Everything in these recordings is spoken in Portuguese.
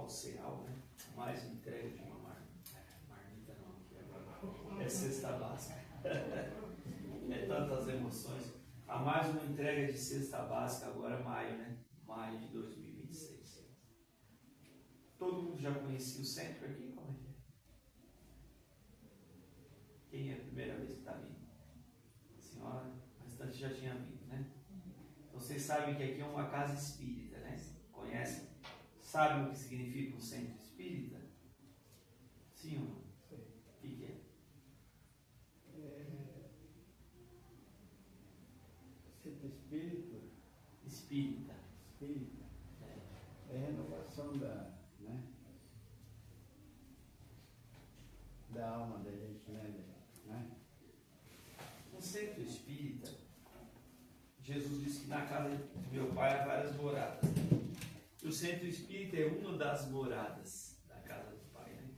cereal, né? Mais uma entrega de uma marmita não, que agora é cesta básica. É tantas emoções. A mais uma entrega de cesta básica agora maio, né? Maio de 2026. Todo mundo já conhecia o centro aqui? Como é que é? Quem é a primeira vez que está vindo? A senhora, o restante já tinha vindo, né? Então vocês sabem que aqui é uma casa espírita, né? Conhecem? Sabem o que significa um centro espírita? Sim ou não? Sim. O que é? Centro espírito. Espírita. Espírita. É renovação da alma da gente, né? No centro espírita, Jesus disse que na casa de meu pai há várias moradas. E o centro espírita é uma das moradas da casa do pai, né?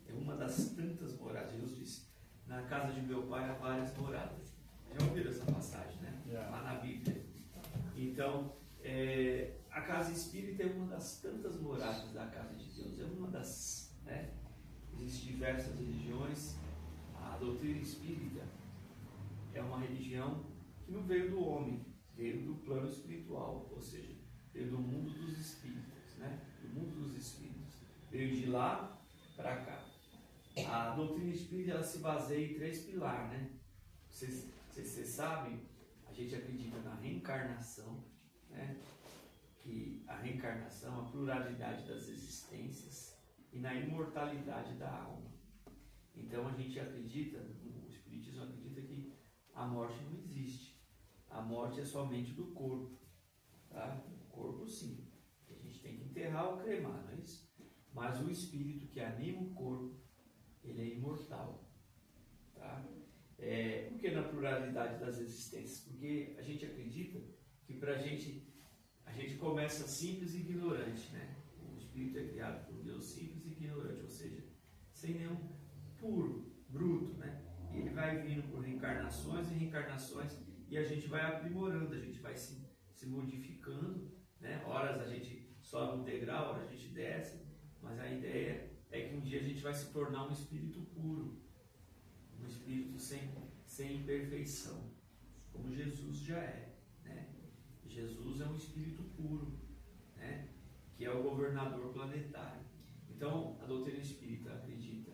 É uma das tantas moradas. Jesus disse, na casa de meu pai há várias moradas. Já ouviram essa passagem, né? Já. Lá na Bíblia. Então, a casa espírita é uma das tantas moradas da casa de Deus. É uma das, né? Existem diversas religiões. A doutrina espírita é uma religião que não veio do homem, veio do plano espiritual, ou seja, veio do mundo dos espíritos, né? Do mundo dos espíritos. Veio de lá para cá. A doutrina espírita ela se baseia em 3 pilares, né? Vocês sabem, a gente acredita na reencarnação, né? Que a reencarnação, a pluralidade das existências e na imortalidade da alma. Então a gente acredita, o Espiritismo acredita que a morte não existe. A morte é somente do corpo. Tá? O corpo sim. A gente tem que enterrar ou cremar, não é isso? Mas o espírito que anima o corpo, ele é imortal. Tá? Por que na pluralidade das existências? Porque a gente acredita que a gente começa simples e ignorante, né? O espírito é criado por Deus simples e ignorante, ou seja, sem nenhum puro, bruto, né? E ele vai vindo por reencarnações e reencarnações e a gente vai aprimorando, a gente vai se modificando, né? Horas a gente sobe um degrau, horas a gente desce, mas a ideia é que um dia a gente vai se tornar um espírito puro, um espírito sem imperfeição, como Jesus já é, né? Jesus é um espírito puro, né? Que é o governador planetário. Então, a doutrina espírita acredita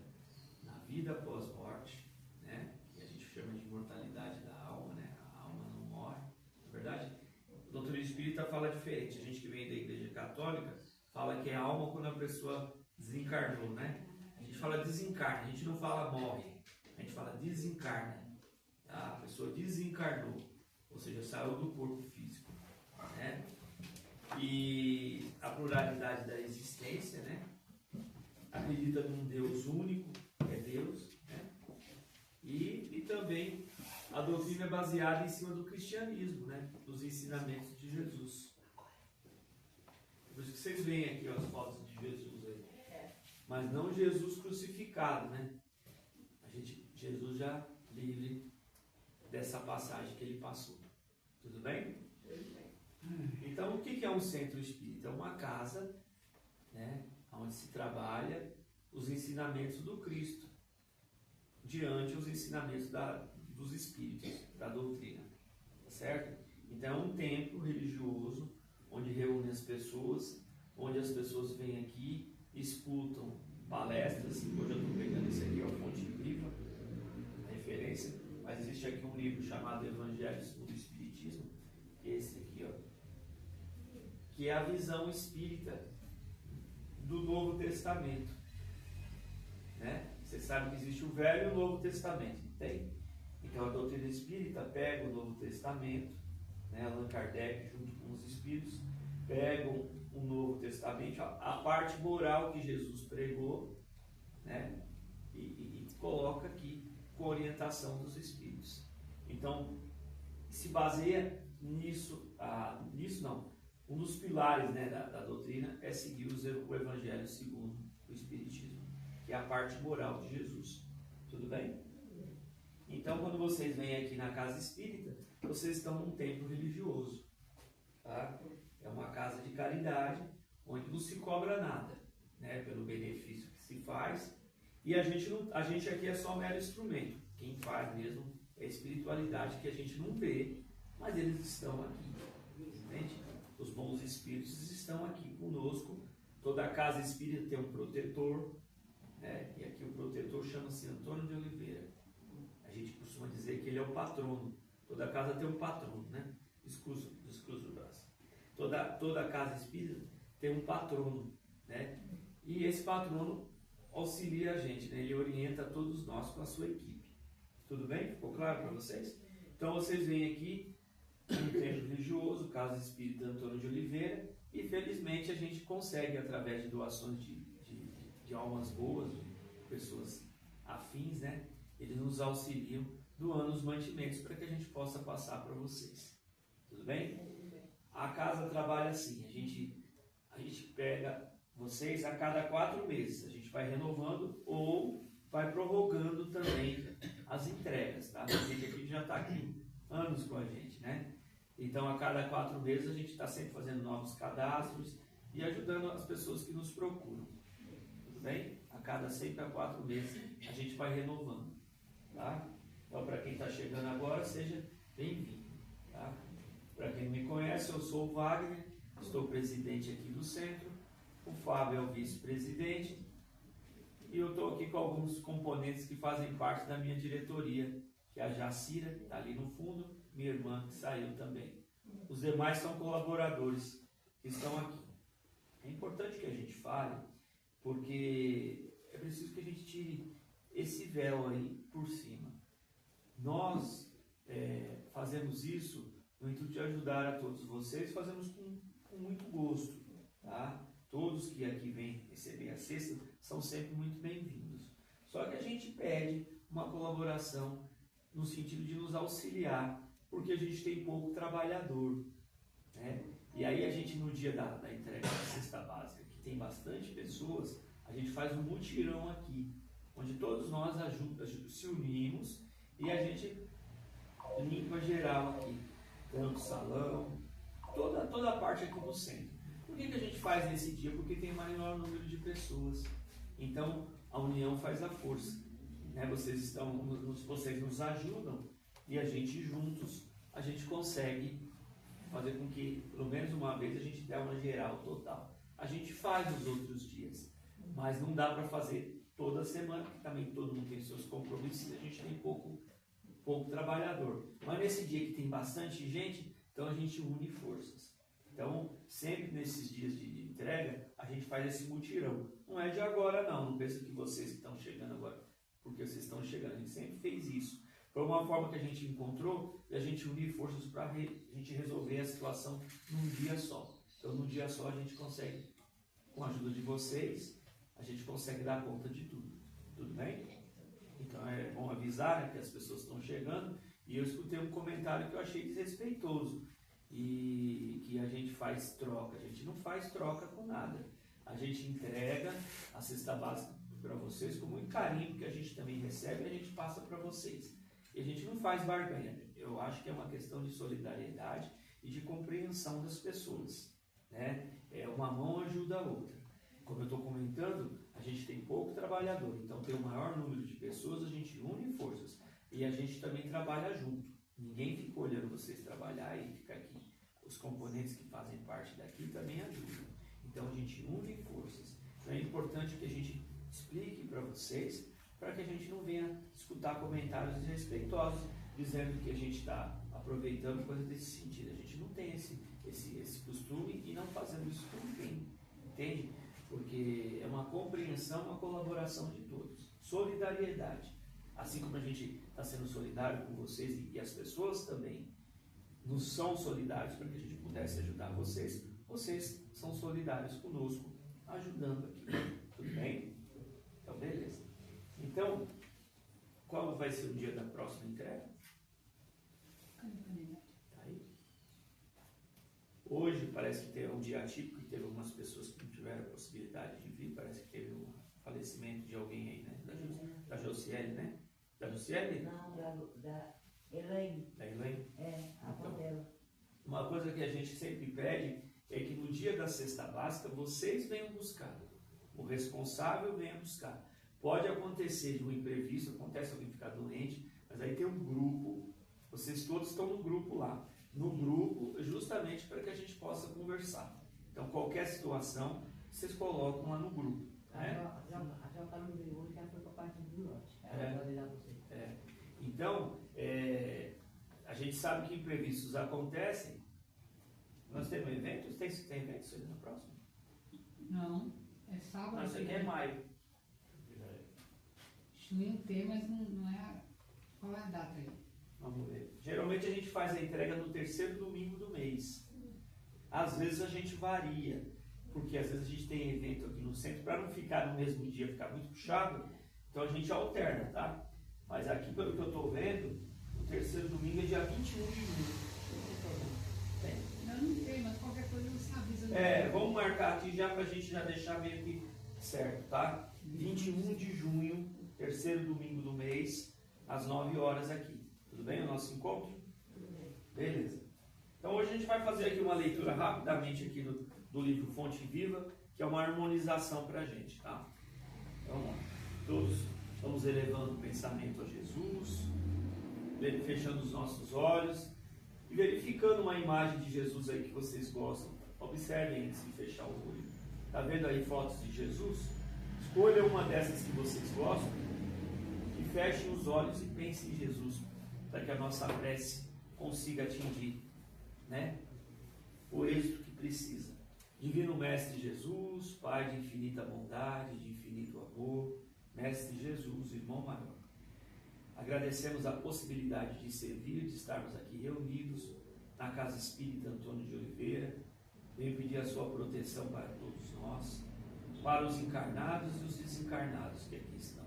na vida após morte, né? Que a gente chama de imortalidade da alma, né? A alma não morre. Na verdade, a doutrina espírita fala diferente. A gente que vem da Igreja Católica fala que é a alma quando a pessoa desencarnou, né? A gente fala desencarna, a gente não fala morre, a gente fala desencarna. Tá? A pessoa desencarnou, ou seja, saiu do corpo físico, né? E a pluralidade da existência, né? Acredita num Deus único, que é Deus, né? E também a doutrina é baseada em cima do cristianismo, né? Dos ensinamentos de Jesus. Por isso que vocês veem aqui ó, as fotos de Jesus aí. Mas não Jesus crucificado, né? Jesus já livre dessa passagem que ele passou. Tudo bem? Então, o que é um centro espírita? É uma casa, né, onde se trabalha os ensinamentos do Cristo, diante os ensinamentos dos espíritos, da doutrina. Tá certo? Então, é um templo religioso, onde reúne as pessoas, onde as pessoas vêm aqui, escutam palestras. Hoje eu estou pegando esse aqui, ó, Fonte Viva, a referência, mas existe aqui um livro chamado Evangelho segundo o Espiritismo, que é esse aqui, ó, que é a visão espírita do Novo Testamento, né? Você sabe que existe o Velho e o Novo Testamento, não tem? Então a doutrina espírita pega o Novo Testamento, né? Allan Kardec junto com os espíritos pegam o Novo Testamento, a parte moral que Jesus pregou, né? E coloca aqui com a orientação dos espíritos. Então se baseia nisso, um dos pilares, né, da doutrina é seguir o Evangelho segundo o Espiritismo, que é a parte moral de Jesus. Tudo bem? Então, quando vocês vêm aqui na casa espírita, vocês estão num templo religioso. Tá? É uma casa de caridade, onde não se cobra nada. né, pelo benefício que se faz, e a gente aqui é só um mero instrumento. Quem faz mesmo é a espiritualidade que a gente não vê, mas eles estão aqui, entende? Os bons espíritos estão aqui conosco. Toda a casa espírita tem um protetor, né? E aqui o protetor chama-se Antônio de Oliveira. A gente costuma dizer que ele é o patrono. Toda casa tem um patrono, né? Descruza o braço. Toda casa espírita tem um patrono, né? E esse patrono auxilia a gente, né? Ele orienta todos nós com a sua equipe. Tudo bem? Ficou claro para vocês? Então vocês vêm aqui no templo religioso, Casa Espírita Antônio de Oliveira, e felizmente a gente consegue, através de doações de almas boas, de pessoas afins, né? Eles nos auxiliam doando os mantimentos para que a gente possa passar para vocês. Tudo bem? A casa trabalha assim, a gente pega vocês a cada 4 meses, a gente vai renovando ou vai prorrogando também as entregas, tá? A gente aqui já está aqui anos com a gente, né? Então a cada 4 meses a gente está sempre fazendo novos cadastros e ajudando as pessoas que nos procuram. Tudo bem? Sempre a 4 meses a gente vai renovando, tá? Então para quem está chegando agora, seja bem-vindo, tá? Para quem não me conhece, eu sou o Wagner, estou presidente aqui do centro, o Fábio é o vice-presidente e eu estou aqui com alguns componentes que fazem parte da minha diretoria, que é a Jacira, que está ali no fundo, minha irmã que saiu também. Os demais são colaboradores que estão aqui. É importante que a gente fale, porque é preciso que a gente tire esse véu aí por cima. Nós fazemos isso no intuito de ajudar a todos vocês, fazemos com muito gosto, tá? Todos que aqui vêm receber a cesta são sempre muito bem-vindos. Só que a gente pede uma colaboração no sentido de nos auxiliar, porque a gente tem pouco trabalhador, né? E aí a gente, no dia da entrega da cesta básica, que tem bastante pessoas, a gente faz um mutirão aqui, onde todos nós se unimos e a gente limpa geral aqui, tanto o salão, toda a parte aqui do centro. Por que a gente faz nesse dia? Porque tem maior número de pessoas. Então, a união faz a força, né? Vocês nos ajudam e a gente juntos, a gente consegue fazer com que, pelo menos uma vez, a gente dê uma geral total. A gente faz nos outros dias, mas não dá para fazer toda semana, porque também todo mundo tem seus compromissos e a gente tem pouco trabalhador. Mas nesse dia que tem bastante gente, então a gente une forças. Então, sempre nesses dias de entrega, a gente faz esse mutirão. Não é de agora não pensa que vocês que estão chegando agora, porque vocês estão chegando, a gente sempre fez isso. Foi uma forma que a gente encontrou de a gente unir forças para a gente resolver a situação num dia só. Então, num dia só a gente consegue, com a ajuda de vocês, a gente consegue dar conta de tudo. Tudo bem? Então é bom avisar, né, que as pessoas estão chegando. E eu escutei um comentário que eu achei desrespeitoso. E que a gente faz troca. A gente não faz troca com nada. A gente entrega a cesta básica para vocês com muito carinho, porque a gente também recebe e a gente passa para vocês. E a gente não faz barganha. Eu acho que é uma questão de solidariedade e de compreensão das pessoas, né? Uma mão ajuda a outra. Como eu estou comentando, a gente tem pouco trabalhador, então tem o maior número de pessoas, a gente une forças e a gente também trabalha junto. Ninguém fica olhando vocês trabalhar e fica aqui. Os componentes que fazem parte daqui também ajudam. Então a gente une forças. Então é importante que a gente explique para vocês, para que a gente não venha escutar comentários desrespeitosos dizendo que a gente está aproveitando coisas desse sentido. A gente não tem esse costume e não fazemos isso com ninguém. Entende? Porque é uma compreensão, uma colaboração de todos. Solidariedade. Assim como a gente está sendo solidário com vocês e as pessoas também nos são solidários para que a gente pudesse ajudar vocês, vocês são solidários conosco, ajudando aqui. Tudo bem? Então, beleza. Então, qual vai ser o dia da próxima entrega? Tá aí. Hoje parece que tem um dia atípico, que teve algumas pessoas que não tiveram a possibilidade de vir, parece que teve um falecimento de alguém aí, né? Da Josiele, né? Da Josiele? Não, da Elaine. Da Elaine? A avó dela. Uma coisa que a gente sempre pede é que no dia da cesta básica vocês venham buscar. o responsável venha buscar. Pode acontecer de um imprevisto, acontece alguém ficar doente, mas aí tem um grupo, vocês todos estão no grupo lá. No grupo, justamente para que a gente possa conversar. Então, qualquer situação, vocês colocam lá no grupo. Né? A Joca não veio hoje, ela foi para a parte do norte. Ela vai avisar você. Então, a gente sabe que imprevistos acontecem. Nós temos eventos? Tem eventos no próximo? Não, é sábado. Não, isso aqui é maio. Junho tem, mas não é. Qual é a data aí? Vamos ver. Geralmente a gente faz a entrega no terceiro domingo do mês. Às vezes a gente varia, porque às vezes a gente tem evento aqui no centro, para não ficar no mesmo dia, ficar muito puxado, então a gente alterna, tá? Mas aqui, pelo que eu estou vendo, o terceiro domingo é dia 21 de junho. Tem? Não tem, mas qualquer coisa você avisa. Vamos marcar aqui já para a gente já deixar meio que certo, tá? 21 de junho, terceiro domingo do mês, às 9 horas aqui. Tudo bem o nosso encontro? Tudo bem. Beleza. Então hoje a gente vai fazer aqui uma leitura rapidamente aqui do livro Fonte Viva, que é uma harmonização para a gente, tá? Então vamos lá. Todos vamos elevando o pensamento a Jesus, fechando os nossos olhos e verificando uma imagem de Jesus aí que vocês gostam. Observem antes de fechar o olho. Tá vendo aí fotos de Jesus? Escolha uma dessas que vocês gostam e fechem os olhos e pensem em Jesus, para que a nossa prece consiga atingir, né, o êxito que precisa. Divino Mestre Jesus, Pai de infinita bondade, de infinito amor, Mestre Jesus, irmão maior, agradecemos a possibilidade de servir, de estarmos aqui reunidos na Casa Espírita Antônio de Oliveira. Venho pedir a sua proteção para todos nós, para os encarnados e os desencarnados que aqui estão.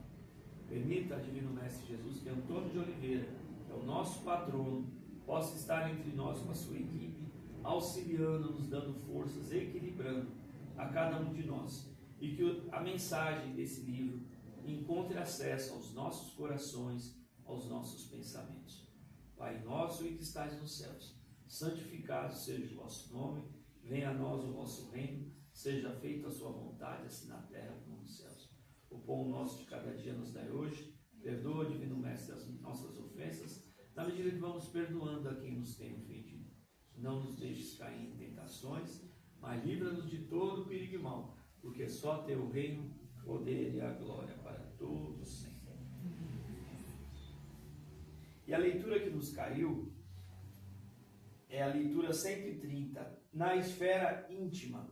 Permita, Divino Mestre Jesus, que Antônio de Oliveira, que é o nosso patrono, possa estar entre nós com a sua equipe, auxiliando-nos, dando forças, equilibrando a cada um de nós. E que a mensagem desse livro encontre acesso aos nossos corações, aos nossos pensamentos. Pai nosso que estais nos céus, santificado seja o vosso nome, venha a nós o vosso reino, seja feita a sua vontade, assim na terra como nos céus. O pão nosso de cada dia nos dai hoje, perdoa, Divino Mestre, as nossas ofensas, na medida que vamos perdoando a quem nos tem ofendido. Não nos deixes cair em tentações, mas livra-nos de todo perigo e mal, porque só teu reino, o poder e a glória para todos sempre. E a leitura que nos caiu é a leitura 130. Na esfera íntima,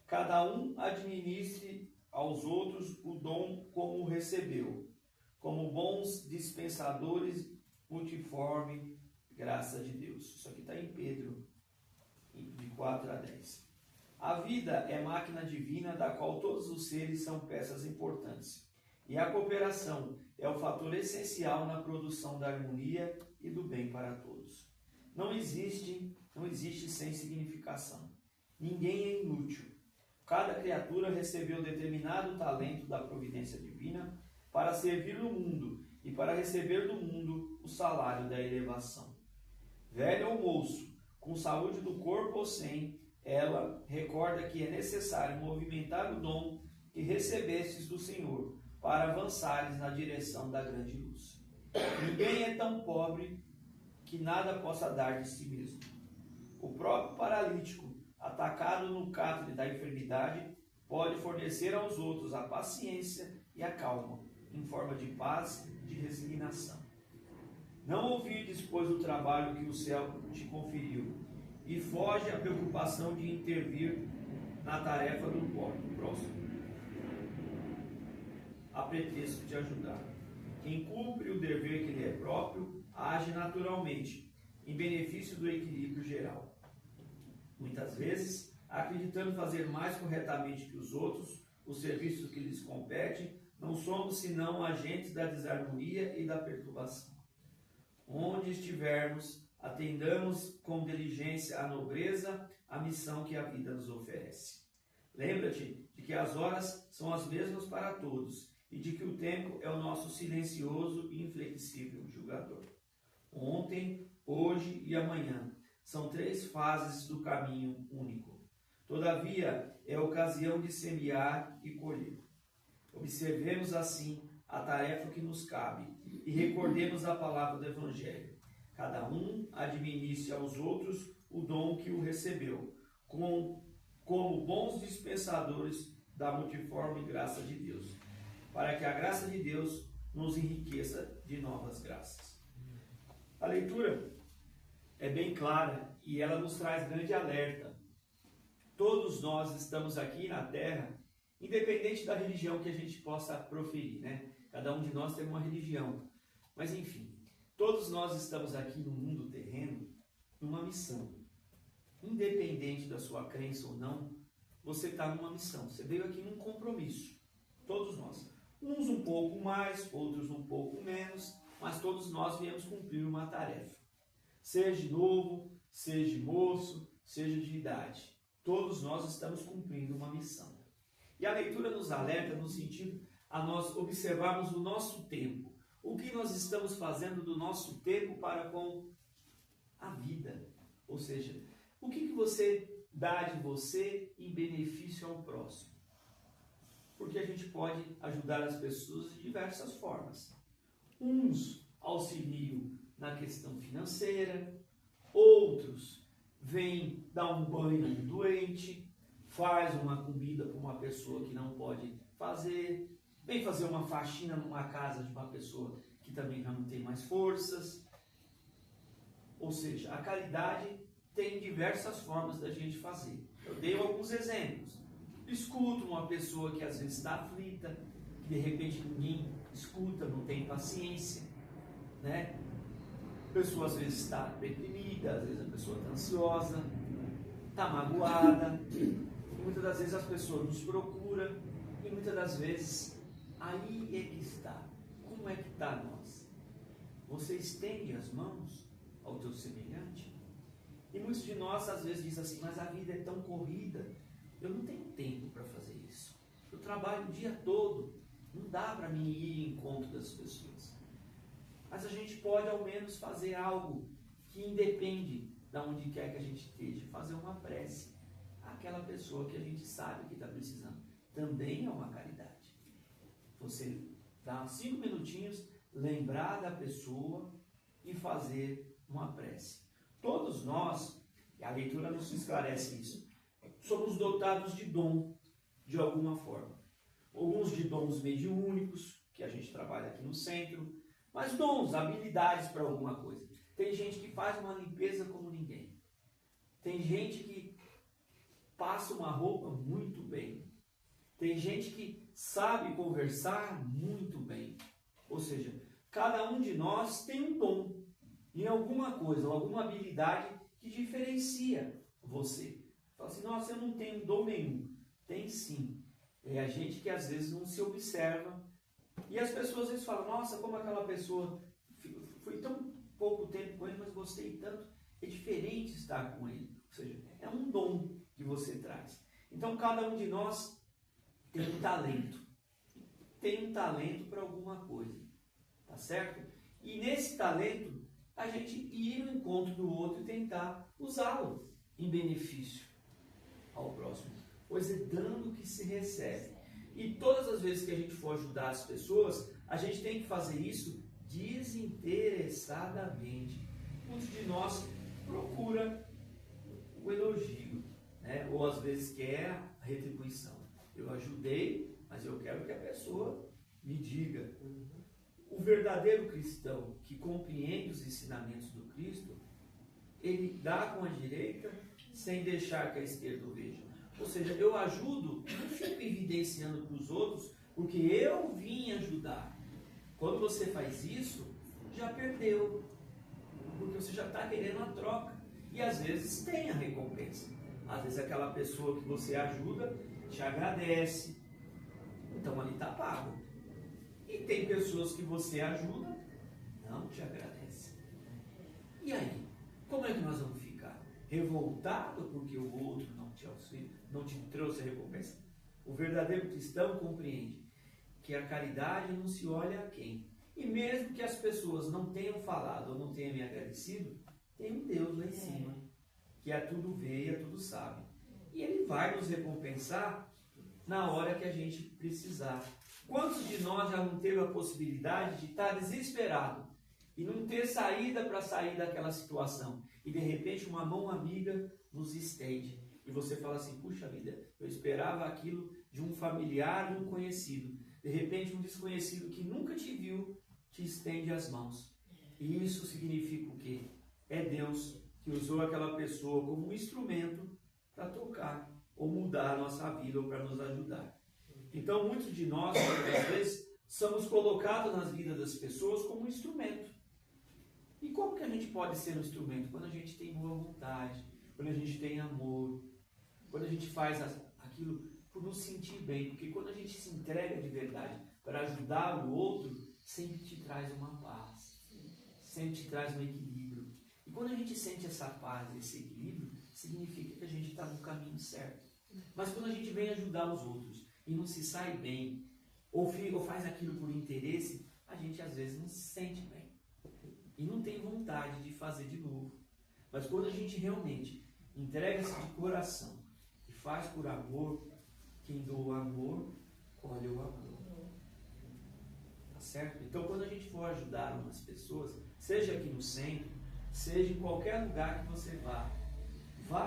cada um administre aos outros o dom como recebeu, como bons dispensadores multiforme graça de Deus. Isso aqui está em Pedro, de 4 a 10. A vida é máquina divina da qual todos os seres são peças importantes. E a cooperação é o fator essencial na produção da harmonia e do bem para todos. Não existe sem significação. Ninguém é inútil. Cada criatura recebeu determinado talento da providência divina para servir no mundo e para receber do mundo o salário da elevação. Velho ou moço, com saúde do corpo ou sem, ela recorda que é necessário movimentar o dom que recebestes do Senhor para avançares na direção da grande luz. Ninguém é tão pobre que nada possa dar de si mesmo. O próprio paralítico, atacado no catre da enfermidade, pode fornecer aos outros a paciência e a calma, em forma de paz e de resignação. Não ouvides, pois, o trabalho que o céu te conferiu, e foge à preocupação de intervir na tarefa do próximo, a pretexto de ajudar. Quem cumpre o dever que lhe é próprio, age naturalmente, em benefício do equilíbrio geral. Muitas vezes, acreditando fazer mais corretamente que os outros os serviços que lhes competem, não somos senão agentes da desarmonia e da perturbação. Onde estivermos, atendamos com diligência a nobreza, a missão que a vida nos oferece. Lembra-te de que as horas são as mesmas para todos e de que o tempo é o nosso silencioso e inflexível julgador. Ontem, hoje e amanhã são 3 fases do caminho único. Todavia, é ocasião de semear e colher. Observemos assim a tarefa que nos cabe e recordemos a palavra do Evangelho. Cada um administre aos outros o dom que o recebeu, como bons dispensadores da multiforme graça de Deus, para que a graça de Deus nos enriqueça de novas graças. A leitura é bem clara e ela nos traz grande alerta. Todos nós estamos aqui na Terra, independente da religião que a gente possa proferir, né? Cada um de nós tem uma religião. Mas enfim, todos nós estamos aqui no mundo terreno numa missão. Independente da sua crença ou não, você está numa missão. Você veio aqui num compromisso. Todos nós. Uns um pouco mais, outros um pouco menos, mas todos nós viemos cumprir uma tarefa. Seja novo, seja moço, seja de idade. Todos nós estamos cumprindo uma missão. E a leitura nos alerta no sentido a nós observarmos o nosso tempo. O que nós estamos fazendo do nosso tempo para com a vida. Ou seja, o que você dá de você em benefício ao próximo. Porque a gente pode ajudar as pessoas de diversas formas. Uns auxiliam na questão financeira, outros vêm dar um banho no doente, faz uma comida para uma pessoa que não pode fazer, vem fazer uma faxina numa casa de uma pessoa que também já não tem mais forças. Ou seja, a caridade tem diversas formas da gente fazer. Eu dei alguns exemplos. Escuto uma pessoa que às vezes está aflita, que de repente ninguém escuta, não tem paciência, né? A pessoa às vezes está deprimida, às vezes a pessoa está ansiosa, está magoada. E muitas das vezes as pessoas nos procuram e muitas das vezes aí é que está. Como é que está nós? Você estende as mãos ao teu semelhante? E muitos de nós às vezes dizem assim, mas a vida é tão corrida, eu não tenho tempo para fazer isso. Eu trabalho o dia todo, não dá para mim ir em encontro das pessoas. Mas a gente pode ao menos fazer algo que independe de onde quer que a gente esteja, fazer uma prece àquela pessoa que a gente sabe que está precisando. Também é uma caridade. Você dá 5 minutinhos, lembrar da pessoa e fazer uma prece. Todos nós, e a leitura nos esclarece isso, somos dotados de dom, de alguma forma. Alguns de dons mediúnicos, que a gente trabalha aqui no centro, mas dons, habilidades para alguma coisa. Tem gente que faz uma limpeza como ninguém. Tem gente que passa uma roupa muito bem. Tem gente que sabe conversar muito bem. Ou seja, cada um de nós tem um dom em alguma coisa, alguma habilidade que diferencia você. Fala assim, nossa, eu não tenho dom nenhum. Tem sim. É a gente que às vezes não se observa. E as pessoas às vezes falam, nossa, como aquela pessoa, foi tão pouco tempo com ele, mas gostei tanto. É diferente estar com ele. Ou seja, é um dom que você traz. Então cada um de nós tem um talento. Tem um talento para alguma coisa. Tá certo? E nesse talento, a gente ir no encontro do outro e tentar usá-lo em benefício ao próximo. Pois é dando que se recebe. E todas as vezes que a gente for ajudar as pessoas, a gente tem que fazer isso desinteressadamente. Muitos de nós procura o elogio, né? Ou às vezes quer a retribuição. Eu ajudei, mas eu quero que a pessoa me diga. O verdadeiro cristão que compreende os ensinamentos do Cristo, ele dá com a direita sem deixar que a esquerda o veja. Ou seja, eu ajudo, não fico evidenciando para os outros, porque eu vim ajudar. Quando você faz isso, já perdeu. Porque você já está querendo a troca. E às vezes tem a recompensa. Às vezes aquela pessoa que você ajuda te agradece. Então ali está pago. E tem pessoas que você ajuda, não te agradece. E aí? Como é que nós vamos ficar? Revoltado porque o outro não te auxilia, não te trouxe a recompensa? O verdadeiro cristão compreende que a caridade não se olha a quem. E mesmo que as pessoas não tenham falado ou não tenham me agradecido, tem um Deus lá em cima, que a tudo vê e a tudo sabe. E Ele vai nos recompensar na hora que a gente precisar. Quantos de nós já não teve a possibilidade de estar desesperado e não ter saída para sair daquela situação? E de repente uma mão amiga nos estende. E você fala assim, puxa vida, eu esperava aquilo de um familiar, de um conhecido. De repente um desconhecido que nunca te viu, te estende as mãos. E isso significa o quê? É Deus que usou aquela pessoa como um instrumento para tocar ou mudar a nossa vida ou para nos ajudar. Então muitos de nós, muitas vezes, somos colocados nas vidas das pessoas como um instrumento. E como que a gente pode ser um instrumento? Quando a gente tem boa vontade, quando a gente tem amor, quando a gente faz aquilo por nos sentir bem, porque quando a gente se entrega de verdade para ajudar o outro, sempre te traz uma paz, sempre te traz um equilíbrio. E quando a gente sente essa paz, esse equilíbrio, significa que a gente está no caminho certo. Mas quando a gente vem ajudar os outros e não se sai bem, ou faz aquilo por interesse, a gente às vezes não se sente bem. E não tem vontade de fazer de novo. Mas quando a gente realmente entrega-se de coração e faz por amor, quem doa o amor, colhe o amor. Tá certo? Então quando a gente for ajudar umas pessoas, seja aqui no centro, seja em qualquer lugar que você vá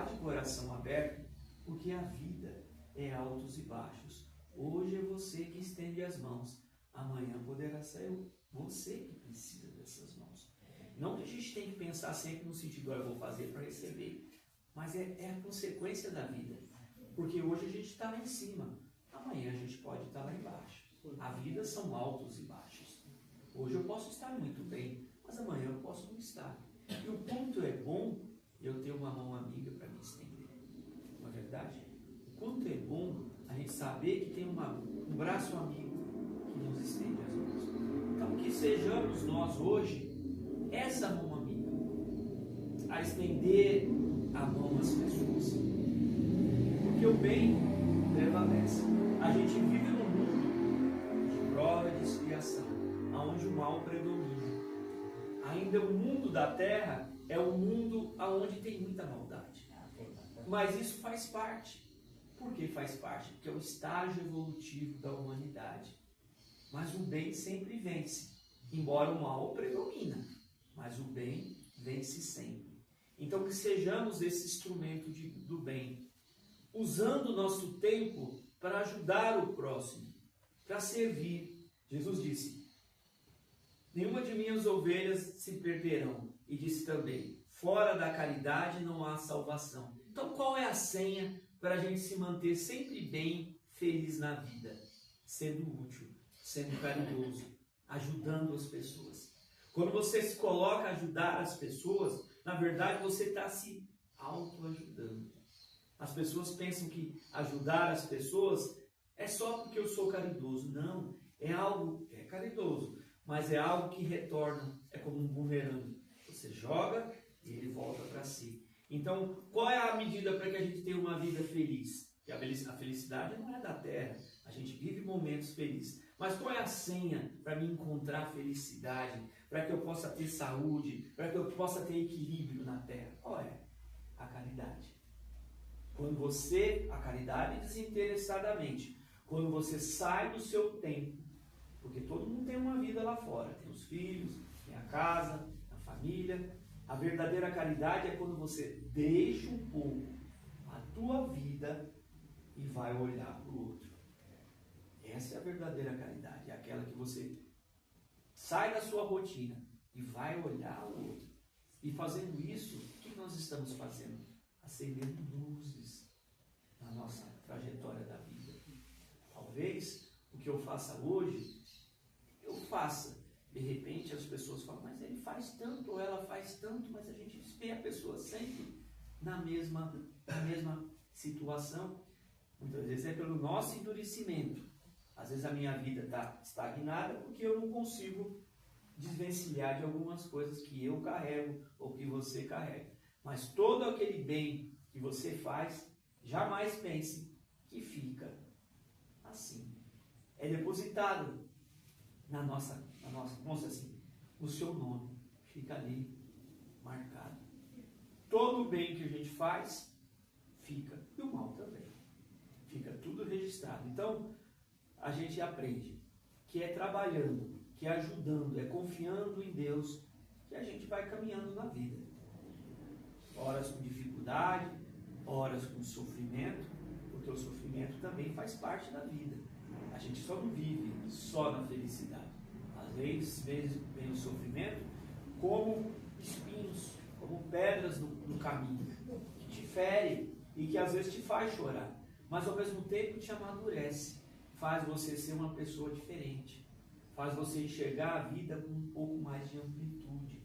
de coração aberto, porque a vida é altos e baixos. Hoje é você que estende as mãos, amanhã poderá ser você que precisa dessas mãos. Não que a gente tem que pensar sempre no sentido, eu vou fazer para receber, mas é a consequência da vida. Porque hoje a gente está lá em cima, amanhã a gente pode estar lá embaixo. A vida são altos e baixos. Hoje eu posso estar muito bem, mas amanhã eu posso não estar. E o quanto é bom eu ter uma mão amiga para me estender. Não é verdade? O quanto é bom a gente saber que tem um braço amigo que nos estende as mãos. Então que sejamos nós hoje essa mão amiga a estender a mão às pessoas. Porque o bem prevalece. A gente vive num mundo de prova e de expiação, onde o mal predomina. Ainda o mundo da terra é um mundo onde tem muita maldade. Mas isso faz parte. Por que faz parte? Porque é o estágio evolutivo da humanidade. Mas o bem sempre vence, embora o mal predomina. Mas o bem vence sempre. Então que sejamos esse instrumento do bem, usando o nosso tempo para ajudar o próximo, para servir. Jesus disse, nenhuma de minhas ovelhas se perderão. E disse também, fora da caridade não há salvação. Então qual é a senha para a gente se manter sempre bem, feliz na vida? Sendo útil, sendo caridoso, ajudando as pessoas. Quando você se coloca a ajudar as pessoas, na verdade você está se autoajudando. As pessoas pensam que ajudar as pessoas é só porque eu sou caridoso. Não, é caridoso, mas é algo que retorna, é como um bumerangue. Você joga e ele volta para si. Então, qual é a medida para que a gente tenha uma vida feliz? Que a felicidade não é da terra, a gente vive momentos felizes. Mas qual é a senha para me encontrar felicidade, para que eu possa ter saúde, para que eu possa ter equilíbrio na terra? Qual é? A caridade. Quando a caridade desinteressadamente, quando você sai do seu tempo, porque todo mundo tem uma vida lá fora, tem os filhos, tem a casa, a família. A verdadeira caridade é quando você deixa um pouco a tua vida e vai olhar para o outro. Essa é a verdadeira caridade, é aquela que você sai da sua rotina e vai olhar o outro. E fazendo isso, o que nós estamos fazendo? Acendendo luzes na nossa trajetória da vida. Talvez o que eu faça hoje, eu faça. De repente as pessoas falam, mas ele faz tanto, ou ela faz tanto, mas a gente vê a pessoa sempre na mesma situação. Muitas vezes é pelo nosso endurecimento. Às vezes a minha vida está estagnada porque eu não consigo desvencilhar de algumas coisas que eu carrego ou que você carrega. Mas todo aquele bem que você faz, jamais pense que fica assim. É depositado na nossa, vamos dizer assim, o seu nome. Fica ali marcado. Todo o bem que a gente faz, fica. E o mal também. Fica tudo registrado. Então, a gente aprende que é trabalhando, que é ajudando, é confiando em Deus, que a gente vai caminhando na vida. Horas com dificuldade, horas com sofrimento, porque o sofrimento também faz parte da vida. A gente só não vive só na felicidade. Às vezes vem o sofrimento como espinhos, como pedras no caminho, que te ferem e que às vezes te faz chorar, mas ao mesmo tempo te amadurece, faz você ser uma pessoa diferente, faz você enxergar a vida com um pouco mais de amplitude.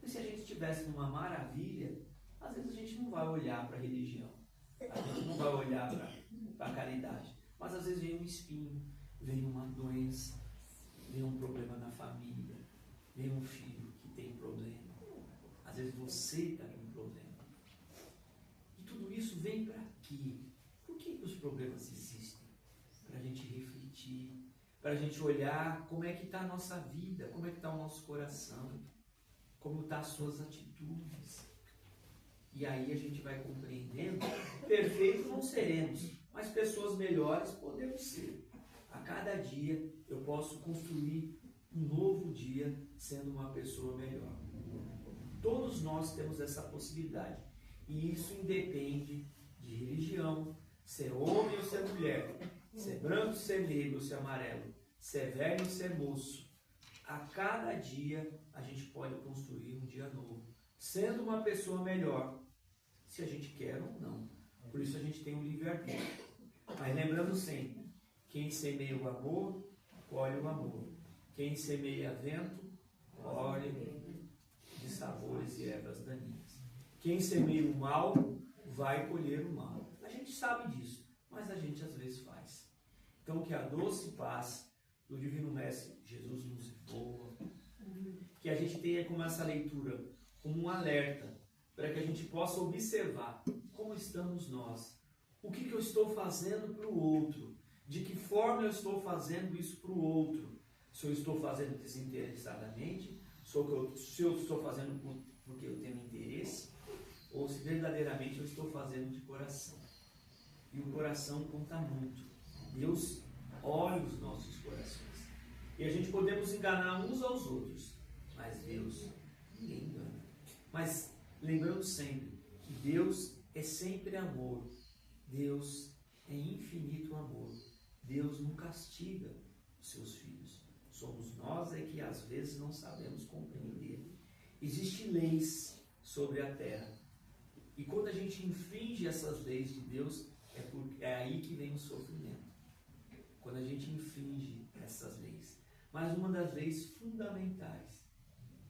E se a gente estivesse numa maravilha, às vezes a gente não vai olhar para a religião, a gente não vai olhar para a caridade, mas às vezes vem um espinho, vem uma doença, vem um problema na família, vem um filho que tem problema, às vezes você está com problema. E tudo isso vem para quê? Por que os problemas existem? Para a gente refletir, para a gente olhar como é que está a nossa vida, como é que está o nosso coração, como estão as suas atitudes. E aí a gente vai compreendendo, perfeitos não seremos, mas pessoas melhores podemos ser. A cada dia eu posso construir um novo dia sendo uma pessoa melhor. Todos nós temos essa possibilidade. E isso independe de religião, ser homem ou ser mulher, ser branco, ser negro, ser amarelo, ser velho, ser moço. A cada dia a gente pode construir um dia novo, sendo uma pessoa melhor, se a gente quer ou não. Por isso a gente tem um livre-arbítrio. Mas lembrando sempre, quem semeia o amor, colhe o amor. Quem semeia vento, colhe de sabores e ervas daninhas. Quem semeia o mal, vai colher o mal. A gente sabe disso, mas a gente às vezes faz. Então que a doce paz do Divino Mestre Jesus nos envolva, que a gente tenha como essa leitura, como um alerta, para que a gente possa observar como estamos nós. O que eu estou fazendo para o outro? De que forma eu estou fazendo isso para o outro? Se eu estou fazendo desinteressadamente, se eu estou fazendo porque eu tenho interesse, ou se verdadeiramente eu estou fazendo de coração. E o coração conta muito. Deus olha os nossos corações. E a gente podemos enganar uns aos outros, mas Deus ninguém engana. Mas lembrando sempre que Deus é sempre amor. Deus é infinito amor. Deus não castiga os seus filhos. Somos nós é que às vezes não sabemos compreender. Existem leis sobre a terra. E quando a gente infringe essas leis de Deus, é aí que vem o sofrimento. Quando a gente infringe essas leis. Mas uma das leis fundamentais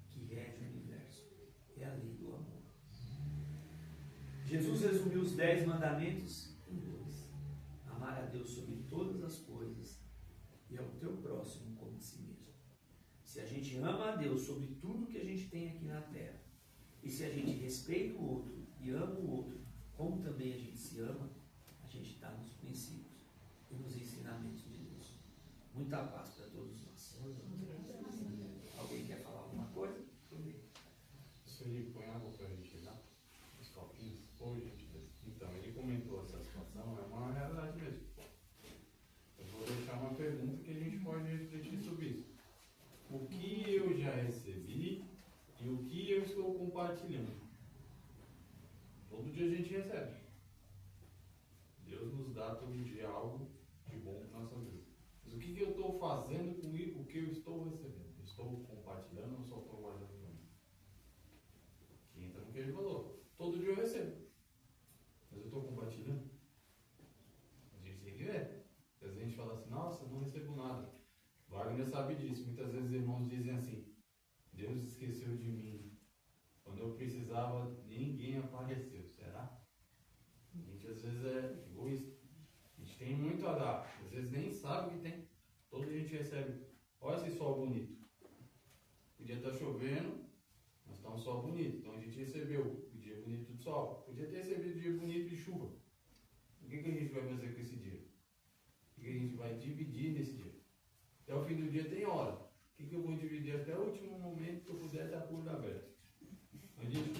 que rege o universo é a lei do amor. Jesus resumiu os 10 mandamentos em 2. Amar a Deus sobre todas as coisas e ao teu próximo como a si mesmo. Se a gente ama a Deus sobre tudo que a gente tem aqui na terra, e se a gente respeita o outro e ama o outro, como também a gente se ama, a gente está nos princípios e nos ensinamentos de Deus. Muita paz para todos nós. Alguém quer falar alguma coisa? Ele põe água para a gente lá, os copinhos, hoje. Então, ele comentou essa situação, é uma realidade mesmo. Eu vou deixar uma pergunta que a gente pode refletir sobre isso. O que eu já recebi e o que eu estou compartilhando? Todo dia a gente recebe. Deus nos dá todo dia algo de bom para a nossa vida. Mas o que eu estou fazendo com o que eu estou recebendo? Eu estou compartilhando ou só estou guardando para mim? Que entra no que ele falou. Todo dia eu recebo. Mas eu estou compartilhando? A gente tem que ver. Às vezes a gente fala assim, nossa, não recebo nada. Wagner sabe disso. Muitas vezes irmãos dizem assim, Deus esqueceu de mim. Quando eu precisava, ninguém apareceu. Será? A gente às vezes é egoísta. A gente tem muito a dar. Às vezes nem sabe o que tem. Todo dia a gente recebe. Olha esse sol bonito. Podia estar chovendo, mas está um sol bonito. Então a gente recebeu o dia bonito do sol. Podia ter recebido o dia bonito de chuva. O que a gente vai fazer com esse dia? O que a gente vai dividir nesse dia? Até o fim do dia tem hora. O que eu vou dividir até o último momento que eu puder estar por aberto? A gente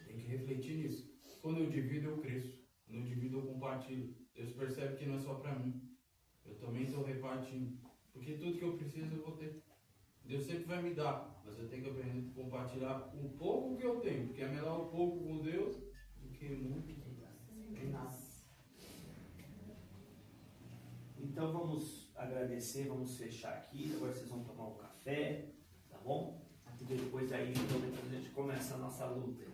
tem que refletir nisso. Quando eu divido, eu cresço. compartilho. Deus percebe que não é só para mim. Eu também estou repartindo. Porque tudo que eu preciso eu vou ter. Deus sempre vai me dar, mas eu tenho que aprender a compartilhar o pouco que eu tenho. Porque é melhor o pouco com Deus do que muito em nada. Então vamos agradecer, vamos fechar aqui. Agora vocês vão tomar um café, tá bom? E depois aí a gente começa a nossa luta.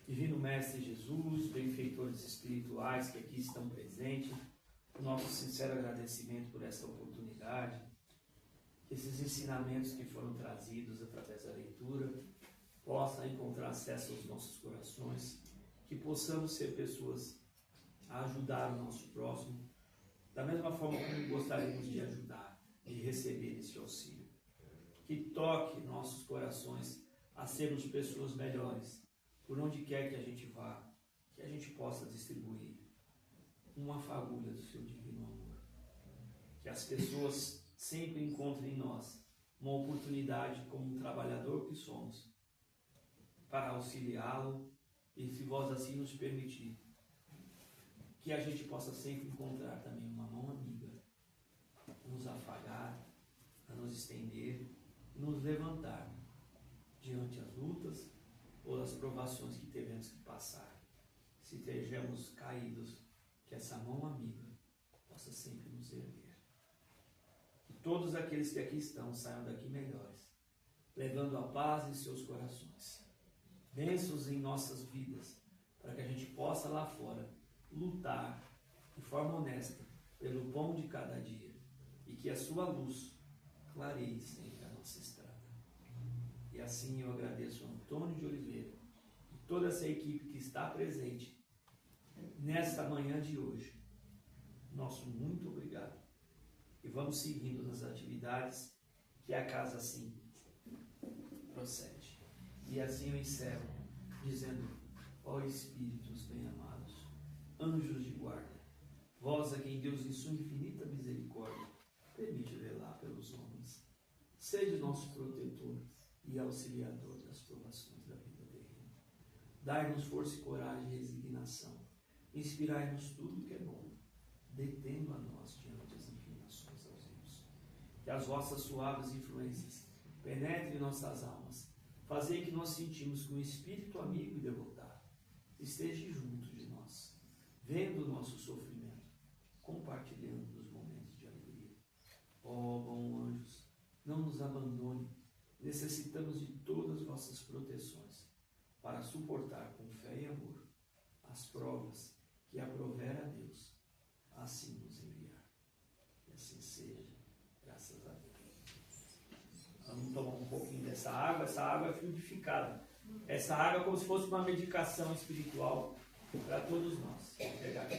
Divino Mestre Jesus, benfeitores espirituais que aqui estão presentes, nosso sincero agradecimento por essa oportunidade, esses ensinamentos que foram trazidos através da leitura possam encontrar acesso aos nossos corações, que possamos ser pessoas a ajudar o nosso próximo, da mesma forma como gostaríamos de ajudar, de receber esse auxílio. Que toque nossos corações a sermos pessoas melhores, por onde quer que a gente vá, que a gente possa distribuir uma fagulha do seu divino amor. Que as pessoas sempre encontrem em nós uma oportunidade, como um trabalhador que somos, para auxiliá-lo e, se vós assim nos permitir, que a gente possa sempre encontrar também uma mão amiga, a nos afagar, a nos estender, nos levantar diante as lutas ou das provações que devemos que passar. Se estejamos caídos, que essa mão amiga possa sempre nos erguer. Que todos aqueles que aqui estão saiam daqui melhores, levando a paz em seus corações, bênçãos em nossas vidas, para que a gente possa lá fora lutar de forma honesta pelo pão de cada dia e que a sua luz clareie sempre a nossa estrada. E assim eu agradeço a Antônio de Oliveira e toda essa equipe que está presente nesta manhã de hoje. Nosso muito obrigado. E vamos seguindo nas atividades que a casa assim procede. E assim eu encerro dizendo: ó Espíritos bem-amados, anjos de guarda, vós a quem Deus em sua infinita misericórdia permite velar pelos homens, sede nosso protetor e auxiliador das provações da vida terrena. Dai-nos força e coragem e resignação, inspirai-nos tudo que é bom, detendo a nós diante das inclinações aos erros. Que as vossas suaves influências penetrem nossas almas, fazei que nós sentimos que um espírito amigo e devotado esteja junto de nós, vendo o nosso sofrimento, compartilhando os momentos de alegria. Ó bons anjos, não nos abandone, necessitamos de todas as vossas proteções para suportar com fé e amor as provas que aprover a Deus assim nos enviar. E assim seja, graças a Deus. Vamos tomar um pouquinho dessa água. Essa água é fluidificada. Essa água é como se fosse uma medicação espiritual para todos nós. Vou pegar aqui.